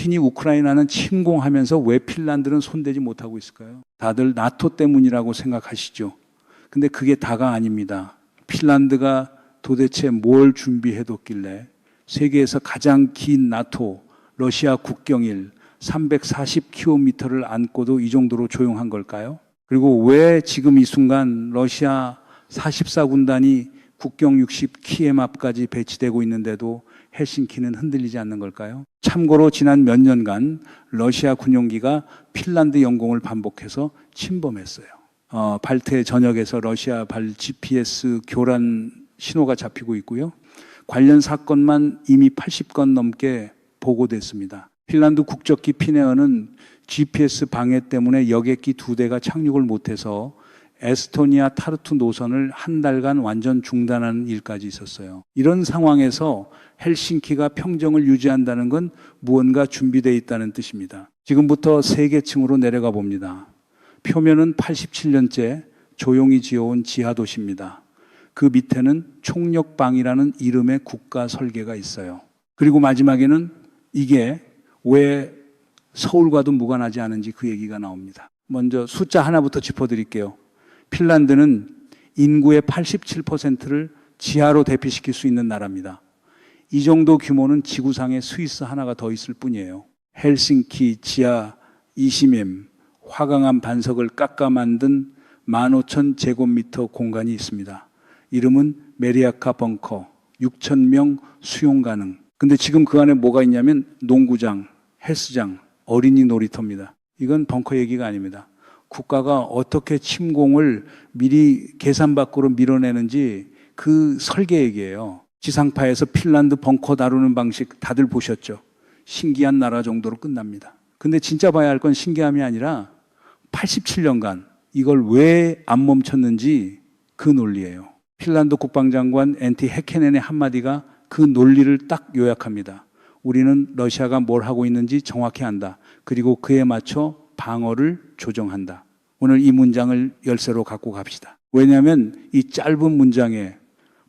푸틴이 우크라이나는 침공하면서 왜 핀란드는 손대지 못하고 있을까요? 다들 나토 때문이라고 생각하시죠. 근데 그게 다가 아닙니다. 핀란드가 도대체 뭘 준비해뒀길래 세계에서 가장 긴 나토, 러시아 국경일 340km를 안고도 이 정도로 조용한 걸까요? 그리고 왜 지금 이 순간 러시아 44군단이 국경 60km 앞까지 배치되고 있는데도 헬싱키는 흔들리지 않는 걸까요? 참고로 지난 몇 년간 러시아 군용기가 핀란드 영공을 반복해서 침범했어요. 발트해 전역에서 러시아 발 GPS 교란 신호가 잡히고 있고요. 관련 사건만 이미 80건 넘게 보고됐습니다. 핀란드 국적기 피네어는 GPS 방해 때문에 여객기 2대가 착륙을 못해서 에스토니아 타르투 노선을 한 달간 완전 중단하는 일까지 있었어요. 이런 상황에서 헬싱키가 평정을 유지한다는 건 무언가 준비되어 있다는 뜻입니다. 지금부터 세계층으로 내려가 봅니다. 표면은 87년째 조용히 지어온 지하도시입니다. 그 밑에는 총력방이라는 이름의 국가 설계가 있어요. 그리고 마지막에는 이게 왜 서울과도 무관하지 않은지 그 얘기가 나옵니다. 먼저 숫자 하나부터 짚어드릴게요. 핀란드는 인구의 87%를 지하로 대피시킬 수 있는 나라입니다. 이 정도 규모는 지구상에 스위스 하나가 더 있을 뿐이에요. 헬싱키 지하 20m 화강암 반석을 깎아 만든 15,000제곱미터 공간이 있습니다. 이름은 메리아카 벙커, 6,000명 수용 가능. 근데 지금 그 안에 뭐가 있냐면 농구장, 헬스장, 어린이 놀이터입니다. 이건 벙커 얘기가 아닙니다. 국가가 어떻게 침공을 미리 계산 밖으로 밀어내는지 그 설계 얘기예요. 지상파에서 핀란드 벙커 다루는 방식 다들 보셨죠? 신기한 나라 정도로 끝납니다. 근데 진짜 봐야 할 건 신기함이 아니라 87년간 이걸 왜 안 멈췄는지 그 논리예요. 핀란드 국방장관 앤티 해케넨의 한마디가 그 논리를 딱 요약합니다. 우리는 러시아가 뭘 하고 있는지 정확히 안다. 그리고 그에 맞춰 방어를 조정한다. 오늘 이 문장을 열쇠로 갖고 갑시다. 왜냐하면 이 짧은 문장에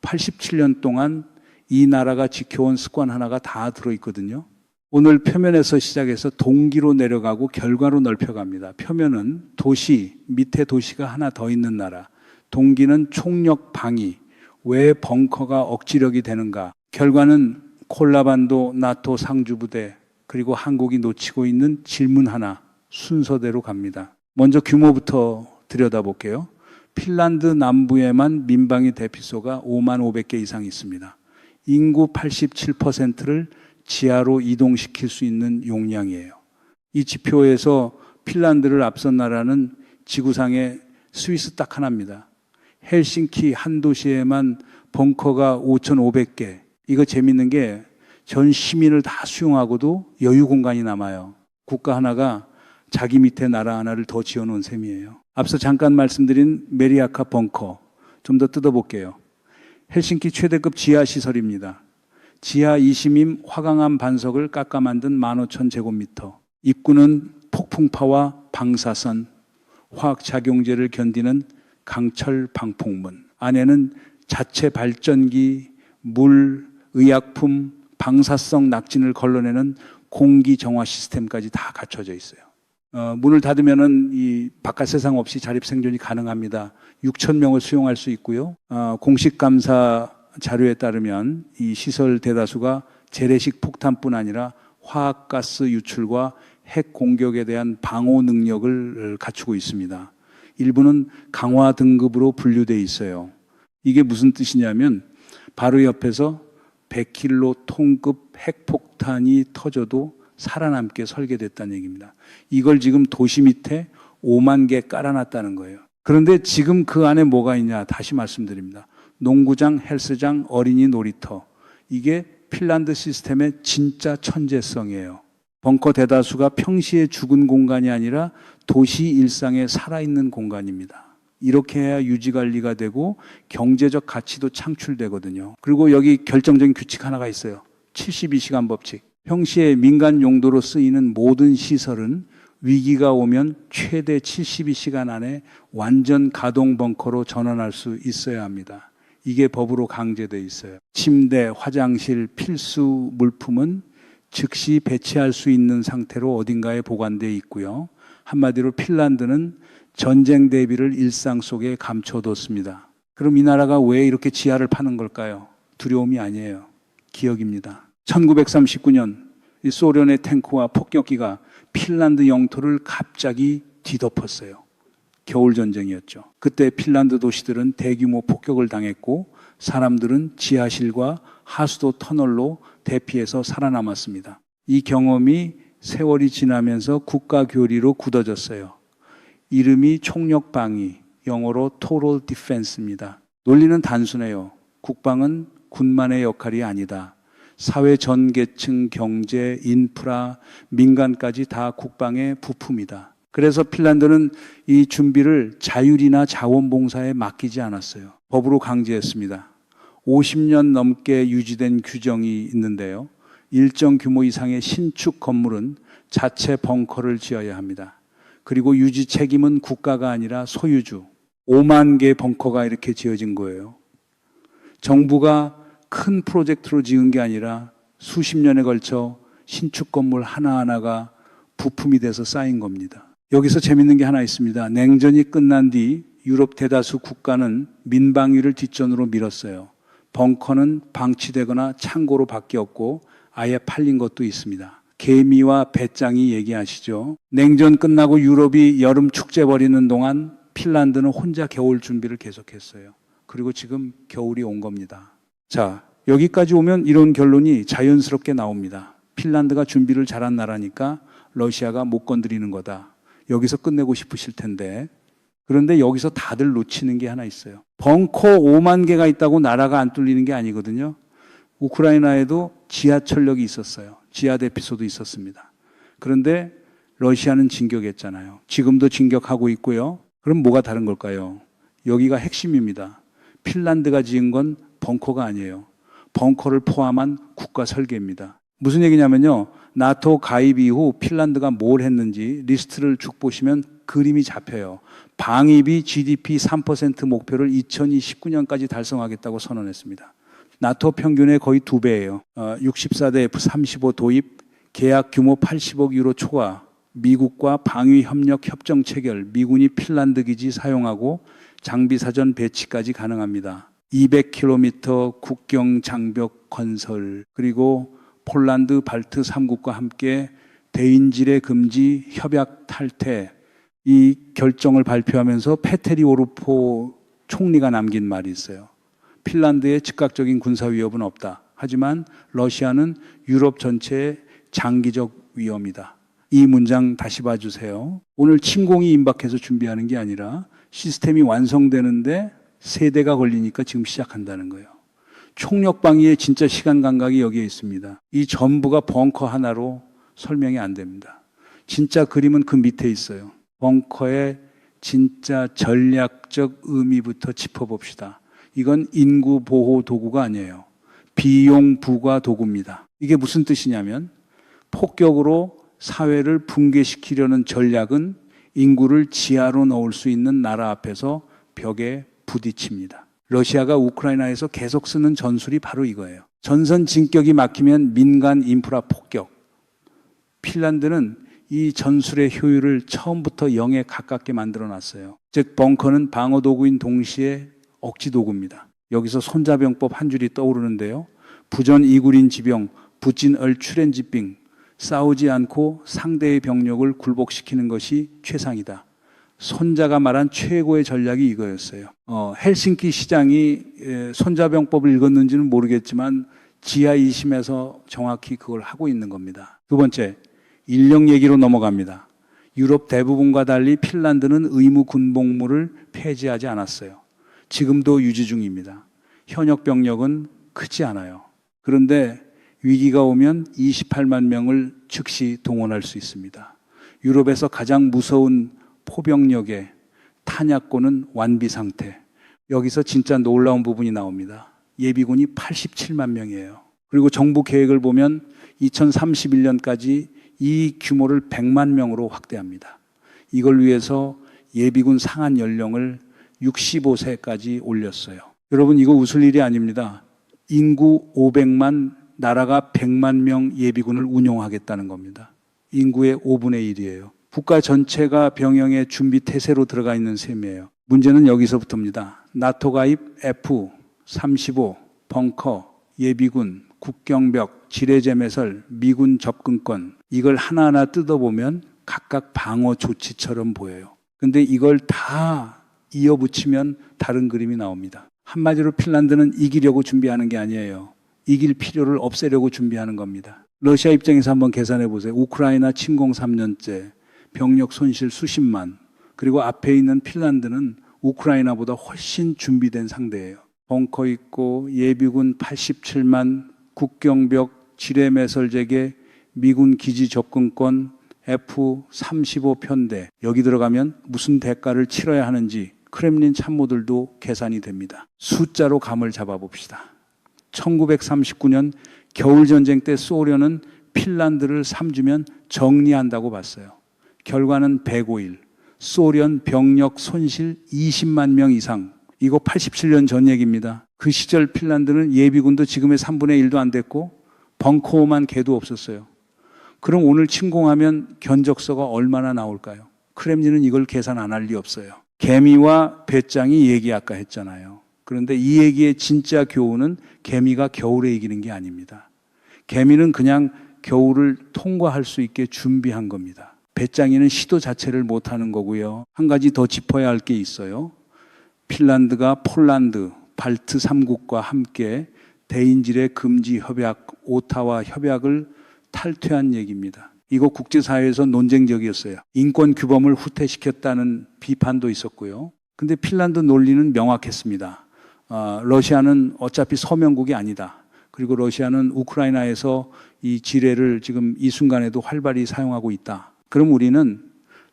87년 동안 이 나라가 지켜온 습관 하나가 다 들어있거든요. 오늘 표면에서 시작해서 동기로 내려가고 결과로 넓혀갑니다. 표면은 도시, 밑에 도시가 하나 더 있는 나라. 동기는 총력 방위. 왜 벙커가 억지력이 되는가? 결과는 콜라반도 나토 상주부대 그리고 한국이 놓치고 있는 질문 하나 순서대로 갑니다. 먼저 규모부터 들여다볼게요. 핀란드 남부에만 민방위 대피소가 55,000개 이상 있습니다. 인구 87%를 지하로 이동시킬 수 있는 용량이에요. 이 지표에서 핀란드를 앞선 나라는 지구상에 스위스 딱 하나입니다. 헬싱키 한 도시에만 벙커가 5,500개. 이거 재밌는 게 전 시민을 다 수용하고도 여유 공간이 남아요. 국가 하나가 자기 밑에 나라 하나를 더 지어놓은 셈이에요. 앞서 잠깐 말씀드린 메리아카 벙커 좀 더 뜯어볼게요. 헬싱키 최대급 지하시설입니다. 지하 20임 화강암 반석을 깎아 만든 15,000제곱미터. 입구는 폭풍파와 방사선, 화학작용제를 견디는 강철 방폭문. 안에는 자체 발전기, 물, 의약품, 방사성 낙진을 걸러내는 공기 정화 시스템까지 다 갖춰져 있어요. 문을 닫으면은 이 바깥 세상 없이 자립 생존이 가능합니다. 6,000명을 수용할 수 있고요. 공식 감사 자료에 따르면 이 시설 대다수가 재래식 폭탄뿐 아니라 화학가스 유출과 핵 공격에 대한 방호 능력을 갖추고 있습니다. 일부는 강화 등급으로 분류되어 있어요. 이게 무슨 뜻이냐면 바로 옆에서 100kg 톤급 핵폭탄이 터져도 살아남게 설계됐다는 얘기입니다. 이걸 지금 도시 밑에 5만 개 깔아놨다는 거예요. 그런데 지금 그 안에 뭐가 있냐? 다시 말씀드립니다. 농구장, 헬스장, 어린이 놀이터. 이게 핀란드 시스템의 진짜 천재성이에요. 벙커 대다수가 평시에 죽은 공간이 아니라 도시 일상에 살아있는 공간입니다. 이렇게 해야 유지관리가 되고 경제적 가치도 창출되거든요. 그리고 여기 결정적인 규칙 하나가 있어요. 72시간 법칙. 평시에 민간 용도로 쓰이는 모든 시설은 위기가 오면 최대 72시간 안에 완전 가동 벙커로 전환할 수 있어야 합니다. 이게 법으로 강제되어 있어요. 침대, 화장실, 필수 물품은 즉시 배치할 수 있는 상태로 어딘가에 보관되어 있고요. 한마디로 핀란드는 전쟁 대비를 일상 속에 감춰뒀습니다. 그럼 이 나라가 왜 이렇게 지하를 파는 걸까요? 두려움이 아니에요. 기억입니다. 1939년 이 소련의 탱크와 폭격기가 핀란드 영토를 갑자기 뒤덮었어요. 겨울전쟁이었죠. 그때 핀란드 도시들은 대규모 폭격을 당했고 사람들은 지하실과 하수도 터널로 대피해서 살아남았습니다. 이 경험이 세월이 지나면서 국가교리로 굳어졌어요. 이름이 총력방위, 영어로 Total Defense입니다. 논리는 단순해요. 국방은 군만의 역할이 아니다. 사회 전 계층, 경제, 인프라, 민간까지 다 국방의 부품이다. 그래서 핀란드는 이 준비를 자율이나 자원봉사에 맡기지 않았어요. 법으로 강제했습니다. 50년 넘게 유지된 규정이 있는데요. 일정 규모 이상의 신축 건물은 자체 벙커를 지어야 합니다. 그리고 유지 책임은 국가가 아니라 소유주. 5만 개 벙커가 이렇게 지어진 거예요. 정부가 큰 프로젝트로 지은 게 아니라 수십 년에 걸쳐 신축 건물 하나하나가 부품이 돼서 쌓인 겁니다. 여기서 재밌는 게 하나 있습니다. 냉전이 끝난 뒤 유럽 대다수 국가는 민방위를 뒷전으로 밀었어요. 벙커는 방치되거나 창고로 바뀌었고 아예 팔린 것도 있습니다. 개미와 배짱이 얘기하시죠. 냉전 끝나고 유럽이 여름 축제 벌이는 동안 핀란드는 혼자 겨울 준비를 계속했어요. 그리고 지금 겨울이 온 겁니다. 자, 여기까지 오면 이런 결론이 자연스럽게 나옵니다. 핀란드가 준비를 잘한 나라니까 러시아가 못 건드리는 거다. 여기서 끝내고 싶으실 텐데, 그런데 여기서 다들 놓치는 게 하나 있어요. 벙커 5만 개가 있다고 나라가 안 뚫리는 게 아니거든요. 우크라이나에도 지하철역이 있었어요. 지하 대피소도 있었습니다. 그런데 러시아는 진격했잖아요. 지금도 진격하고 있고요. 그럼 뭐가 다른 걸까요? 여기가 핵심입니다. 핀란드가 지은 건 벙커가 아니에요. 벙커를 포함한 국가 설계입니다. 무슨 얘기냐면요. 나토 가입 이후 핀란드가 뭘 했는지 리스트를 쭉 보시면 그림이 잡혀요. 방위비 GDP 3% 목표를 2029년까지 달성하겠다고 선언했습니다. 나토 평균의 거의 2배예요. 64대 F-35 도입, 계약 규모 80억 유로 초과, 미국과 방위 협력 협정 체결, 미군이 핀란드 기지 사용하고 장비 사전 배치까지 가능합니다. 200km 국경 장벽 건설, 그리고 폴란드 발트 3국과 함께 대인지뢰 금지 협약 탈퇴, 이 결정을 발표하면서 페테리 오르포 총리가 남긴 말이 있어요. 핀란드에 즉각적인 군사 위협은 없다. 하지만 러시아는 유럽 전체의 장기적 위험이다. 이 문장 다시 봐주세요. 오늘 침공이 임박해서 준비하는 게 아니라 시스템이 완성되는데 세대가 걸리니까 지금 시작한다는 거예요. 총력방위의 진짜 시간 감각이 여기에 있습니다. 이 전부가 벙커 하나로 설명이 안 됩니다. 진짜 그림은 그 밑에 있어요. 벙커의 진짜 전략적 의미부터 짚어봅시다. 이건 인구 보호 도구가 아니에요. 비용 부과 도구입니다. 이게 무슨 뜻이냐면 폭격으로 사회를 붕괴시키려는 전략은 인구를 지하로 넣을 수 있는 나라 앞에서 벽에 부딪힙니다. 러시아가 우크라이나에서 계속 쓰는 전술이 바로 이거예요. 전선 진격이 막히면 민간 인프라 폭격. 핀란드는 이 전술의 효율을 처음부터 0에 가깝게 만들어놨어요. 즉 벙커는 방어 도구인 동시에 억지 도구입니다. 여기서 손자병법 한 줄이 떠오르는데요. 부전 이구린 지병, 부진얼 추렌지빙. 싸우지 않고 상대의 병력을 굴복시키는 것이 최상이다. 손자가 말한 최고의 전략이 이거였어요. 헬싱키 시장이 손자병법을 읽었는지는 모르겠지만 지하 2심에서 정확히 그걸 하고 있는 겁니다. 두 번째, 인력 얘기로 넘어갑니다. 유럽 대부분과 달리 핀란드는 의무 군복무를 폐지하지 않았어요. 지금도 유지 중입니다. 현역 병력은 크지 않아요. 그런데 위기가 오면 28만 명을 즉시 동원할 수 있습니다. 유럽에서 가장 무서운 포병력의 탄약고는 완비 상태. 여기서 진짜 놀라운 부분이 나옵니다. 예비군이 87만 명이에요. 그리고 정부 계획을 보면 2031년까지 이 규모를 100만 명으로 확대합니다. 이걸 위해서 예비군 상한 연령을 65세까지 올렸어요. 여러분 이거 웃을 일이 아닙니다. 인구 500만 나라가 100만 명 예비군을 운용하겠다는 겁니다. 인구의 5분의 1이에요. 국가 전체가 병영의 준비 태세로 들어가 있는 셈이에요. 문제는 여기서부터입니다. 나토 가입 F-35, 벙커, 예비군, 국경벽, 지뢰제 매설, 미군 접근권 이걸 하나하나 뜯어보면 각각 방어 조치처럼 보여요. 근데 이걸 다 이어붙이면 다른 그림이 나옵니다. 한마디로 핀란드는 이기려고 준비하는 게 아니에요. 이길 필요를 없애려고 준비하는 겁니다. 러시아 입장에서 한번 계산해 보세요. 우크라이나 침공 3년째, 병력 손실 수십만, 그리고 앞에 있는 핀란드는 우크라이나보다 훨씬 준비된 상대예요. 벙커 있고 예비군 87만, 국경벽, 지뢰 매설제계, 미군 기지 접근권, F-35 편대 여기 들어가면 무슨 대가를 치러야 하는지 크렘린 참모들도 계산이 됩니다. 숫자로 감을 잡아봅시다. 1939년 겨울전쟁 때 소련은 핀란드를 3주면 정리한다고 봤어요. 결과는 105일, 소련 병력 손실 20만 명 이상. 이거 87년 전 얘기입니다. 그 시절 핀란드는 예비군도 지금의 3분의 1도 안 됐고 벙커만 개도 없었어요. 그럼 오늘 침공하면 견적서가 얼마나 나올까요? 크렘린은 이걸 계산 안 할 리 없어요. 개미와 배짱이 얘기 아까 했잖아요. 그런데 이 얘기의 진짜 교훈은 개미가 겨울에 이기는 게 아닙니다. 개미는 그냥 겨울을 통과할 수 있게 준비한 겁니다. 배짱이는 시도 자체를 못하는 거고요. 한 가지 더 짚어야 할 게 있어요. 핀란드가 폴란드, 발트 3국과 함께 대인질의 금지 협약, 오타와 협약을 탈퇴한 얘기입니다. 이거 국제사회에서 논쟁적이었어요. 인권 규범을 후퇴시켰다는 비판도 있었고요. 근데 핀란드 논리는 명확했습니다. 러시아는 어차피 서명국이 아니다. 그리고 러시아는 우크라이나에서 이 지뢰를 지금 이 순간에도 활발히 사용하고 있다. 그럼 우리는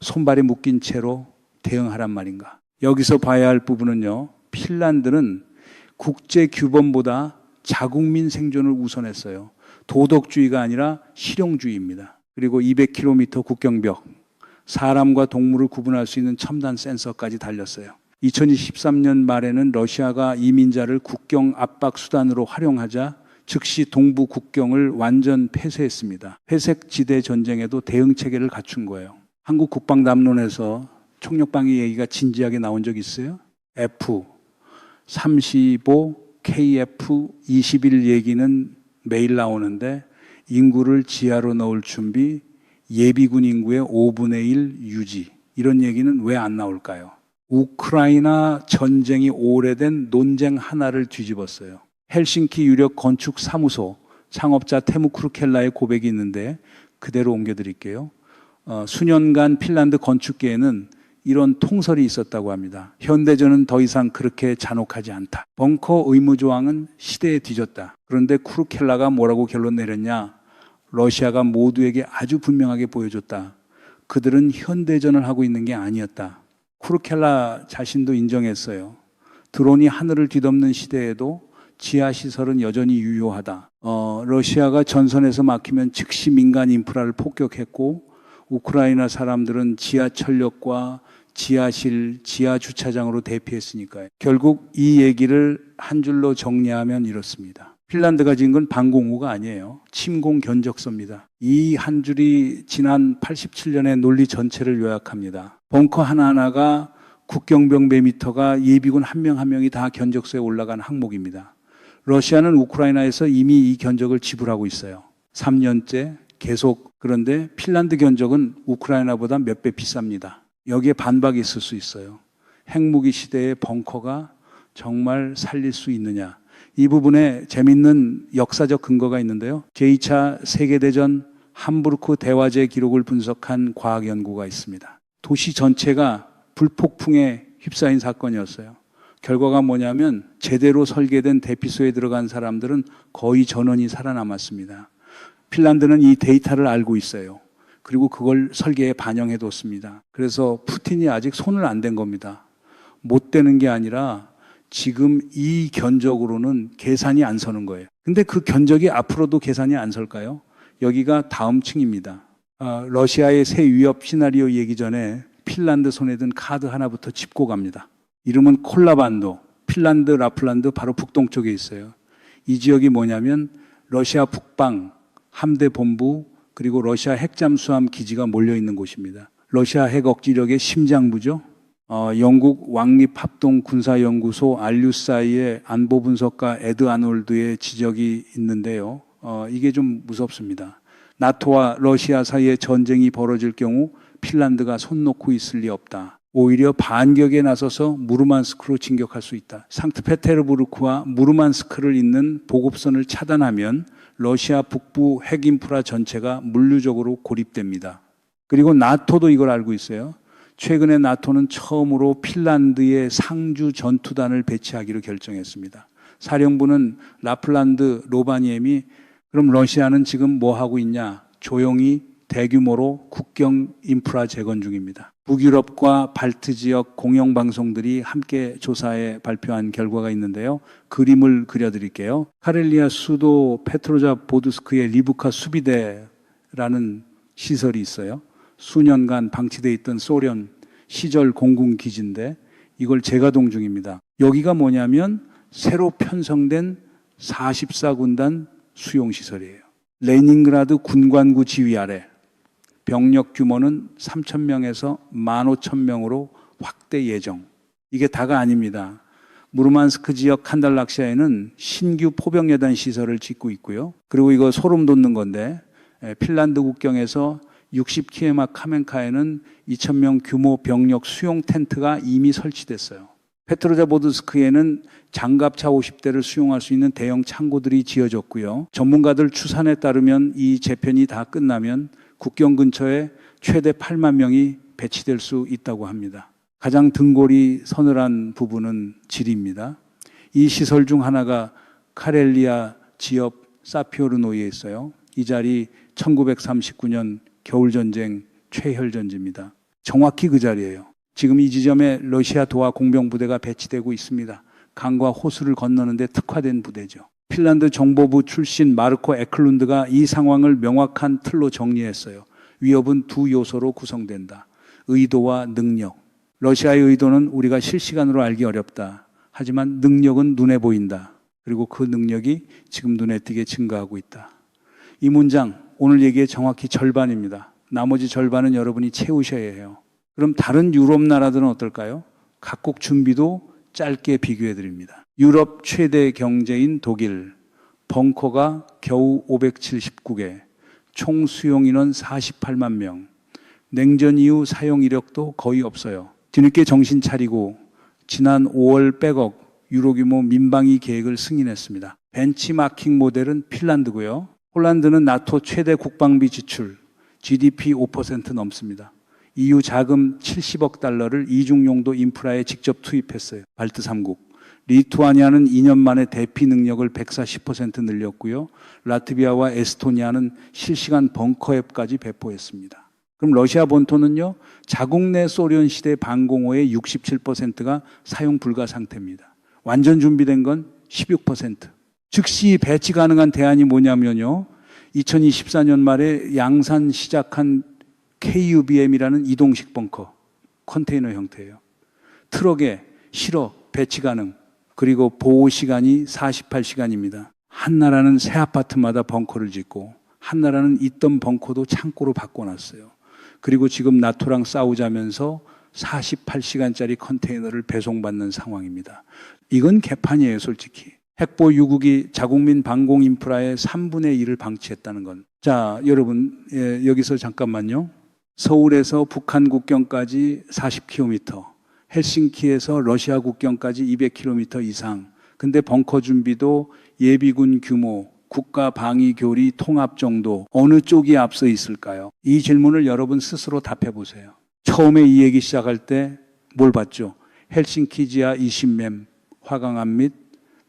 손발에 묶인 채로 대응하란 말인가? 여기서 봐야 할 부분은요. 핀란드는 국제 규범보다 자국민 생존을 우선했어요. 도덕주의가 아니라 실용주의입니다. 그리고 200km 국경벽, 사람과 동물을 구분할 수 있는 첨단 센서까지 달렸어요. 2023년 말에는 러시아가 이민자를 국경 압박 수단으로 활용하자 즉시 동부 국경을 완전 폐쇄했습니다. 회색 지대 전쟁에도 대응 체계를 갖춘 거예요. 한국 국방담론에서 총력방위 얘기가 진지하게 나온 적 있어요? F-35, KF-21 얘기는 매일 나오는데 인구를 지하로 넣을 준비, 예비군 인구의 5분의 1 유지 이런 얘기는 왜 안 나올까요? 우크라이나 전쟁이 오래된 논쟁 하나를 뒤집었어요. 헬싱키 유력 건축 사무소 창업자 테무 크루켈라의 고백이 있는데 그대로 옮겨드릴게요. 수년간 핀란드 건축계에는 이런 통설이 있었다고 합니다. 현대전은 더 이상 그렇게 잔혹하지 않다. 벙커 의무조항은 시대에 뒤졌다. 그런데 크루켈라가 뭐라고 결론 내렸냐? 러시아가 모두에게 아주 분명하게 보여줬다. 그들은 현대전을 하고 있는 게 아니었다. 크루켈라 자신도 인정했어요. 드론이 하늘을 뒤덮는 시대에도 지하시설은 여전히 유효하다. 러시아가 전선에서 막히면 즉시 민간 인프라를 폭격했고 우크라이나 사람들은 지하철역과 지하실, 지하주차장으로 대피했으니까요. 결국 이 얘기를 한 줄로 정리하면 이렇습니다. 핀란드가 지은 건 방공호가 아니에요. 침공 견적서입니다. 이 한 줄이 지난 87년의 논리 전체를 요약합니다. 벙커 하나하나가 국경병 배미터가 예비군 한 명 한 명이 다 견적서에 올라간 항목입니다. 러시아는 우크라이나에서 이미 이 견적을 지불하고 있어요. 3년째 계속. 그런데 핀란드 견적은 우크라이나보다 몇 배 비쌉니다. 여기에 반박이 있을 수 있어요. 핵무기 시대의 벙커가 정말 살릴 수 있느냐. 이 부분에 재밌는 역사적 근거가 있는데요. 제2차 세계대전 함부르크 대화제 기록을 분석한 과학 연구가 있습니다. 도시 전체가 불폭풍에 휩싸인 사건이었어요. 결과가 뭐냐면 제대로 설계된 대피소에 들어간 사람들은 거의 전원이 살아남았습니다. 핀란드는 이 데이터를 알고 있어요. 그리고 그걸 설계에 반영해뒀습니다. 그래서 푸틴이 아직 손을 안 댄 겁니다. 못 대는 게 아니라 지금 이 견적으로는 계산이 안 서는 거예요. 근데 그 견적이 앞으로도 계산이 안 설까요? 여기가 다음 층입니다. 러시아의 새 위협 시나리오 얘기 전에 핀란드 손에 든 카드 하나부터 짚고 갑니다. 이름은 콜라반도, 핀란드, 라플란드 바로 북동쪽에 있어요. 이 지역이 뭐냐면 러시아 북방 함대 본부 그리고 러시아 핵잠수함 기지가 몰려 있는 곳입니다. 러시아 핵 억지력의 심장부죠. 영국 왕립합동군사연구소 알류사이의 안보분석가 에드 아놀드의 지적이 있는데요. 이게 좀 무섭습니다. 나토와 러시아 사이에 전쟁이 벌어질 경우 핀란드가 손 놓고 있을 리 없다. 오히려 반격에 나서서 무르만스크로 진격할 수 있다. 상트페테르부르크와 무르만스크를 잇는 보급선을 차단하면 러시아 북부 핵 인프라 전체가 물리적으로 고립됩니다. 그리고 나토도 이걸 알고 있어요. 최근에 나토는 처음으로 핀란드에 상주 전투단을 배치하기로 결정했습니다. 사령부는 라플란드 로바니엠이 그럼 러시아는 지금 뭐 하고 있냐? 조용히 대규모로 국경 인프라 재건 중입니다. 북유럽과 발트 지역 공영방송들이 함께 조사해 발표한 결과가 있는데요. 그림을 그려드릴게요. 카렐리아 수도 페트로자보드스크의 리브카 수비대라는 시설이 있어요. 수년간 방치되어 있던 소련 시절 공군 기지인데 이걸 재가동 중입니다. 여기가 뭐냐면 새로 편성된 44군단 수용시설이에요. 레닌그라드 군관구 지휘 아래 병력 규모는 3,000명에서 15,000명으로 확대 예정. 이게 다가 아닙니다. 무르만스크 지역 칸달락시아에는 신규 포병여단 시설을 짓고 있고요. 그리고 이거 소름 돋는 건데 핀란드 국경에서 60km 카멘카에는 2,000명 규모 병력 수용 텐트가 이미 설치됐어요. 페트로자보드스크에는 장갑차 50대를 수용할 수 있는 대형 창고들이 지어졌고요. 전문가들 추산에 따르면 이 재편이 다 끝나면 국경 근처에 최대 8만 명이 배치될 수 있다고 합니다. 가장 등골이 서늘한 부분은 질입니다. 이 시설 중 하나가 카렐리아 지역 사피오르노이에 있어요. 이 자리 1939년 겨울전쟁 최혈전지입니다. 정확히 그 자리예요. 지금 이 지점에 러시아 도하 공병부대가 배치되고 있습니다. 강과 호수를 건너는데 특화된 부대죠. 핀란드 정보부 출신 마르코 에클룬드가 이 상황을 명확한 틀로 정리했어요. 위협은 두 요소로 구성된다. 의도와 능력. 러시아의 의도는 우리가 실시간으로 알기 어렵다. 하지만 능력은 눈에 보인다. 그리고 그 능력이 지금 눈에 띄게 증가하고 있다. 이 문장 오늘 얘기의 정확히 절반입니다. 나머지 절반은 여러분이 채우셔야 해요. 그럼 다른 유럽 나라들은 어떨까요? 각국 준비도 짧게 비교해 드립니다. 유럽 최대 경제인 독일, 벙커가 겨우 579개, 총 수용 인원 48만 명, 냉전 이후 사용 이력도 거의 없어요. 뒤늦게 정신 차리고 지난 5월 백억 유로 규모 민방위 계획을 승인했습니다. 벤치마킹 모델은 핀란드고요. 폴란드는 나토 최대 국방비 지출, GDP 5% 넘습니다. EU 자금 70억 달러를 이중용도 인프라에 직접 투입했어요. 발트 3국. 리투아니아는 2년 만에 대피 능력을 140% 늘렸고요. 라트비아와 에스토니아는 실시간 벙커 앱까지 배포했습니다. 그럼 러시아 본토는요, 자국 내 소련 시대 방공호의 67%가 사용 불가 상태입니다. 완전 준비된 건 16%. 즉시 배치 가능한 대안이 뭐냐면요, 2024년 말에 양산 시작한 KUBM이라는 이동식 벙커, 컨테이너 형태예요. 트럭에 실어 배치 가능, 그리고 보호 시간이 48시간입니다. 한 나라는 새 아파트마다 벙커를 짓고 한 나라는 있던 벙커도 창고로 바꿔놨어요. 그리고 지금 나토랑 싸우자면서 48시간짜리 컨테이너를 배송받는 상황입니다. 이건 개판이에요, 솔직히. 핵보 유국이 자국민 방공 인프라의 3분의 1을 방치했다는 건. 자, 여러분, 여기서 잠깐만요. 서울에서 북한 국경까지 40km, 헬싱키에서 러시아 국경까지 200km 이상. 근데 벙커 준비도 예비군 규모, 국가 방위 교리 통합 정도 어느 쪽이 앞서 있을까요? 이 질문을 여러분 스스로 답해 보세요. 처음에 이 얘기 시작할 때 뭘 봤죠? 헬싱키 지하 20맴 화강암 및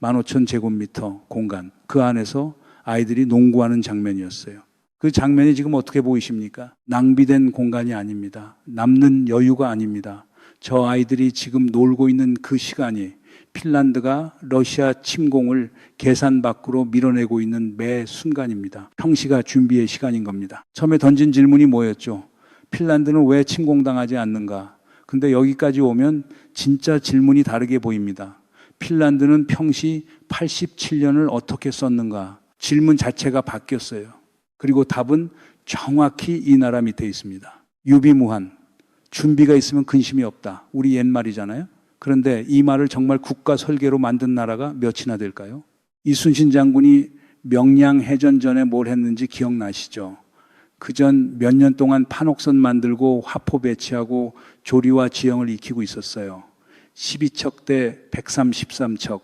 15,000제곱미터 공간, 그 안에서 아이들이 농구하는 장면이었어요. 그 장면이 지금 어떻게 보이십니까? 낭비된 공간이 아닙니다. 남는 여유가 아닙니다. 저 아이들이 지금 놀고 있는 그 시간이 핀란드가 러시아 침공을 계산 밖으로 밀어내고 있는 매 순간입니다. 평시가 준비의 시간인 겁니다. 처음에 던진 질문이 뭐였죠? 핀란드는 왜 침공당하지 않는가? 근데 여기까지 오면 진짜 질문이 다르게 보입니다. 핀란드는 평시 87년을 어떻게 썼는가? 질문 자체가 바뀌었어요. 그리고 답은 정확히 이 나라 밑에 있습니다. 유비무한. 준비가 있으면 근심이 없다. 우리 옛말이잖아요. 그런데 이 말을 정말 국가 설계로 만든 나라가 몇이나 될까요? 이순신 장군이 명량 해전전에 뭘 했는지 기억나시죠? 그전 몇 년 동안 판옥선 만들고 화포 배치하고 조리와 지형을 익히고 있었어요. 12척 대 133척.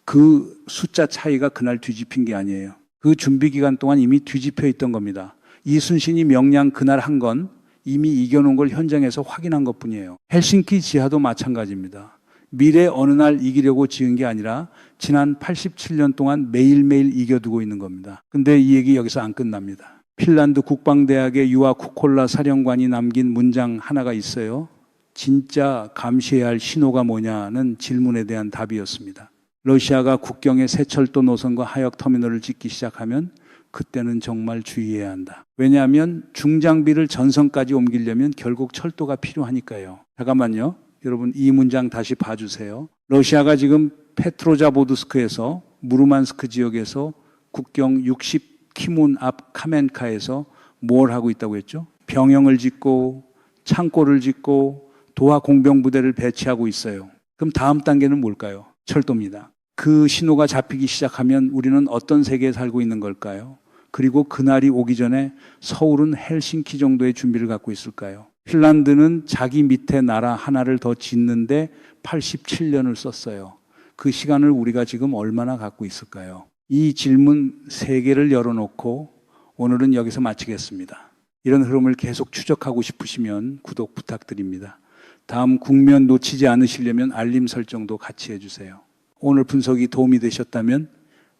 그 숫자 차이가 그날 뒤집힌 게 아니에요. 그 준비 기간 동안 이미 뒤집혀 있던 겁니다. 이순신이 명량 그날 한 건 이미 이겨놓은 걸 현장에서 확인한 것뿐이에요. 헬싱키 지하도 마찬가지입니다. 미래 어느 날 이기려고 지은 게 아니라 지난 87년 동안 매일매일 이겨두고 있는 겁니다. 근데 이 얘기 여기서 안 끝납니다. 핀란드 국방대학의 유아 쿠콜라 사령관이 남긴 문장 하나가 있어요. 진짜 감시해야 할 신호가 뭐냐는 질문에 대한 답이었습니다. 러시아가 국경에 새 철도 노선과 하역 터미널을 짓기 시작하면 그때는 정말 주의해야 한다. 왜냐하면 중장비를 전선까지 옮기려면 결국 철도가 필요하니까요. 잠깐만요. 여러분 이 문장 다시 봐주세요. 러시아가 지금 페트로자보드스크에서 무르만스크 지역에서 국경 60키문 앞 카멘카에서 뭘 하고 있다고 했죠? 병영을 짓고 창고를 짓고 도하 공병부대를 배치하고 있어요. 그럼 다음 단계는 뭘까요? 철도입니다. 그 신호가 잡히기 시작하면 우리는 어떤 세계에 살고 있는 걸까요? 그리고 그날이 오기 전에 서울은 헬싱키 정도의 준비를 갖고 있을까요? 핀란드는 자기 밑에 나라 하나를 더 짓는데 87년을 썼어요. 그 시간을 우리가 지금 얼마나 갖고 있을까요? 이 질문 3개를 열어놓고 오늘은 여기서 마치겠습니다. 이런 흐름을 계속 추적하고 싶으시면 구독 부탁드립니다. 다음 국면 놓치지 않으시려면 알림 설정도 같이 해주세요. 오늘 분석이 도움이 되셨다면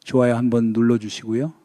좋아요 한번 눌러주시고요.